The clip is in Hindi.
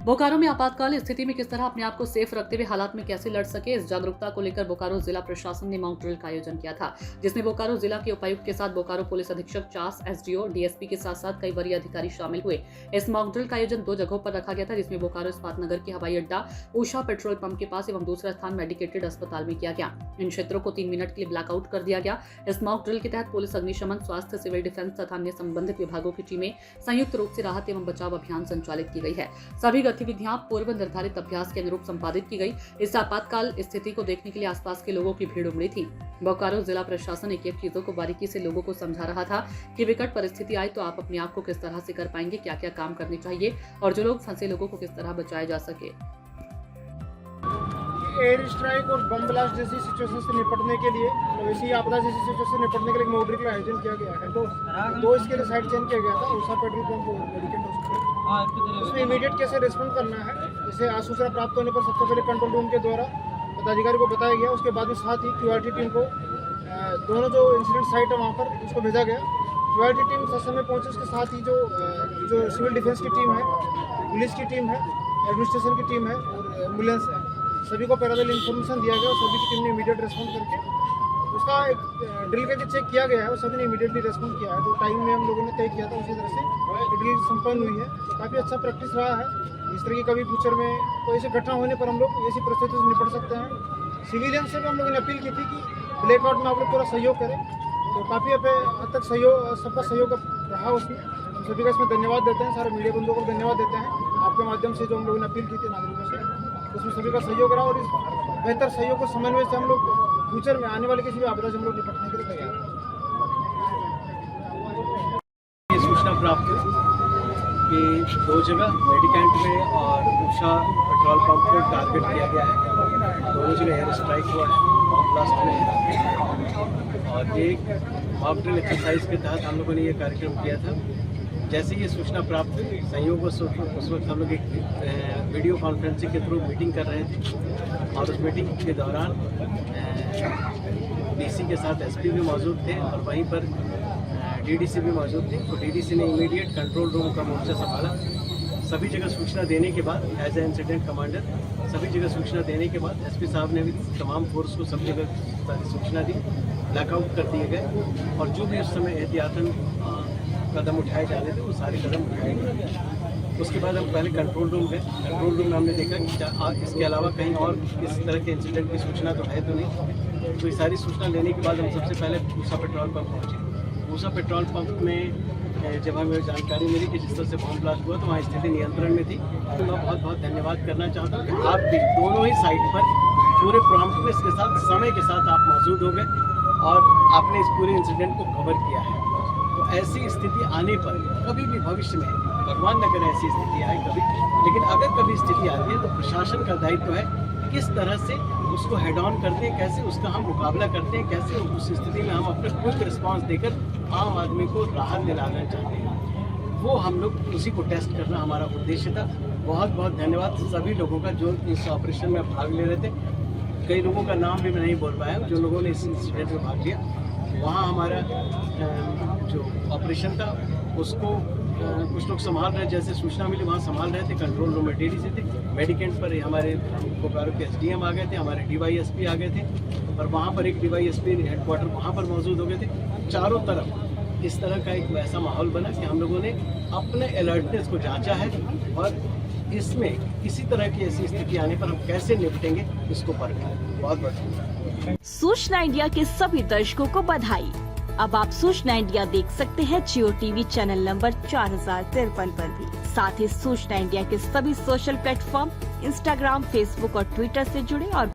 बोकारो में आपातकाल स्थिति में किस तरह अपने आप को सेफ रखते हुए हालात में कैसे लड़ सके, इस जागरूकता को लेकर बोकारो जिला प्रशासन ने मॉक ड्रिल का आयोजन किया था, जिसमें बोकारो जिला के उपायुक्त के साथ बोकारो पुलिस अधीक्षक चास, एसडीओ, डीएसपी के साथ साथ कई वरीय अधिकारी शामिल हुए। इस मॉक ड्रिल का आयोजन 2 जगहों पर रखा गया था, जिसमें बोकारो इस्पात नगर के हवाई अड्डा, ऊषा पेट्रोल पंप के पास एवं दूसरा स्थान मेडिकेटेड अस्पताल में किया गया। इन क्षेत्रों को 3 मिनट के लिए ब्लैकआउट कर दिया गया। इस मॉक ड्रिल के तहत पुलिस, अग्निशमन, स्वास्थ्य, सिविल डिफेंस तथा अन्य संबंधित विभागों की टीमें संयुक्त रूप से राहत एवं बचाव अभियान संचालित की गई है। सभी गतिविधियां पूर्व निर्धारित अभ्यास के अनुरूप संपादित की गई। इस आपातकाल स्थिति को देखने के लिए आसपास के लोगों की भीड़ उमड़ी थी। बोकारो जिला प्रशासन एक एक चीजों को बारीकी से लोगों को समझा रहा था कि विकट परिस्थिति आए तो आप अपने आप को किस तरह से कर पाएंगे, क्या क्या काम करने चाहिए और जो लोग फंसे लोगों को किस तरह बचाया जा सके। एयर स्ट्राइक और बम ब्लास्ट जैसी सिचुएशन से निपटने के लिए, वैसी आपदा जैसी सिचुएशन से निपटने के लिए मॉक ड्रिल का आयोजन किया गया है। तो इसके लिए साइड चयन किया गया था, ऊषा पेट्रोल पंप और मेडिकेट हॉस्पिटल। उसमें इमीडिएट कैसे रिस्पॉन्ड करना है, जैसे आज सूचना प्राप्त होने पर सबसे पहले कंट्रोल रूम के द्वारा पदाधिकारी को बताया गया। उसके बाद में साथ ही क्यूआरटी टीम को दोनों जो इंसिडेंट साइट है वहाँ पर उसको भेजा गया। क्यूआरटी टीम समय पहुँचे, उसके साथ ही जो सिविल डिफेंस की टीम है, पुलिस की टीम है, एडमिनिस्ट्रेशन की टीम है और एम्बुलेंस है, सभी को पैरालेल इन्फॉर्मेशन दिया गया और सभी की टीम ने इमीडिएट रेस्पॉन्ड करके उसका एक ड्रिल का जो चेक किया गया है वो सभी ने इमीडिएटली रेस्पॉन्ड किया है। तो टाइम में हम लोगों ने तय किया था उसी तरह से ड्रिल संपन्न हुई है। तो काफ़ी अच्छा प्रैक्टिस रहा है। इस तरह की कभी फ्यूचर में कोई ऐसी घटना होने पर हम लोग ऐसी परिस्थिति से निपट सकते हैं। सिविलियन से भी हम लोगों ने अपील की थी कि ब्लैकआउट में आप लोग पूरा सहयोग करें, तो काफ़ी हद तक सहयोग, सबका सहयोग रहा उसमें। हम सभी का इसमें धन्यवाद देते हैं, सारे मीडिया बंधुओं को धन्यवाद देते हैं आपके माध्यम से जो हम लोगों ने अपील की थी नागरिकों से, उसमें सभी का सहयोग रहा और इस बेहतर सहयोग को समन्वय से हम लोग फ्यूचर में आने वाले किसी भी आपदा से हम लोग निपटने के लिए तैयार हैं। ये सूचना प्राप्त हुई कि 2 जगह मेडिकेंट में और ऊषा पेट्रोल पंप को टारगेट किया गया है। दोनों जगह एयर स्ट्राइक हुआ है, बम ब्लास्ट में है और एक मॉक ड्रिल एक्सरसाइज के तहत हम लोगों ने ये कार्यक्रम किया था। जैसे ये सूचना प्राप्त हुई, संयोग उस वक्त हम लोग एक वीडियो कॉन्फ्रेंसिंग के थ्रू मीटिंग कर रहे थे और उस मीटिंग के दौरान डीसी के साथ एसपी भी मौजूद थे और वहीं पर डीडीसी भी मौजूद थे। तो डीडीसी ने इमीडिएट कंट्रोल रूम का मोर्चा संभाला। सभी जगह सूचना देने के बाद एज ए इंसिडेंट कमांडर सभी जगह सूचना देने के बाद एसपी साहब ने भी तमाम फोर्स को सब जगह सूचना दी, ब्लैकआउट कर दिए गए और जो भी उस समय एहतियातन कदम उठाए जाने थे वो सारे कदम उठाए गए। उसके बाद हम पहले कंट्रोल रूम गए। कंट्रोल रूम में हमने देखा कि इसके अलावा कहीं और इस तरह के इंसिडेंट की सूचना तो है तो नहीं। तो ये सारी सूचना लेने के बाद हम सबसे पहले ऊषा पेट्रोल पंप पहुँचे। ऊषा पेट्रोल पंप में जब हमें जानकारी मिली कि जिस तरह से बम ब्लास्ट हुआ तो वहाँ स्थिति नियंत्रण में थी। तो मैं बहुत बहुत धन्यवाद करना चाहता हूँ कि आप भी दोनों ही साइट पर पूरे प्रॉम्प्टनेस के साथ, समय के साथ आप मौजूद हो गए और आपने इस पूरे इंसिडेंट को कवर किया है। तो ऐसी स्थिति आने पर कभी भी भविष्य में, भगवान न करे ऐसी स्थिति आए कभी, लेकिन अगर कभी स्थिति आती है तो प्रशासन का दायित्व है किस तरह से उसको हेड ऑन करते हैं, कैसे उसका हम मुकाबला करते हैं, कैसे उस स्थिति में हम अपने क्विक रिस्पांस देकर आम आदमी को राहत दिलाना चाहते हैं। वो हम लोग उसी को टेस्ट करना हमारा उद्देश्य था। बहुत बहुत धन्यवाद सभी लोगों का जो इस ऑपरेशन में भाग ले रहे थे। कई लोगों का नाम भी मैं नहीं बोल पाया जो लोगों ने इस इंसिडेंट में भाग लिया। वहाँ हमारा जो ऑपरेशन था उसको कुछ लोग संभाल रहे, जैसे सूचना मिली वहाँ संभाल रहे थे। कंट्रोल रूम में डीडीसी थे, मेडिकेंट पर हमारे बोकारो के एसडीएम आ गए थे, हमारे डीवाईएसपी आ गए थे और वहाँ पर एक डीवाईएसपी हेडक्वार्टर वहाँ पर मौजूद हो गए थे। चारों तरफ इस तरह का एक वैसा माहौल बना कि हम लोगों ने अपने अलर्टनेस को जांचा है और इसमें किसी तरह की ऐसी स्थिति आने पर हम कैसे निपटेंगे इसको परखा है। बहुत बहुत सूचना इंडिया के सभी दर्शकों को बधाई। अब आप सूचना इंडिया देख सकते हैं जियो टीवी चैनल नंबर 4053 पर भी। साथ ही सूचना इंडिया के सभी सोशल प्लेटफॉर्म इंस्टाग्राम, फेसबुक और ट्विटर से जुड़े और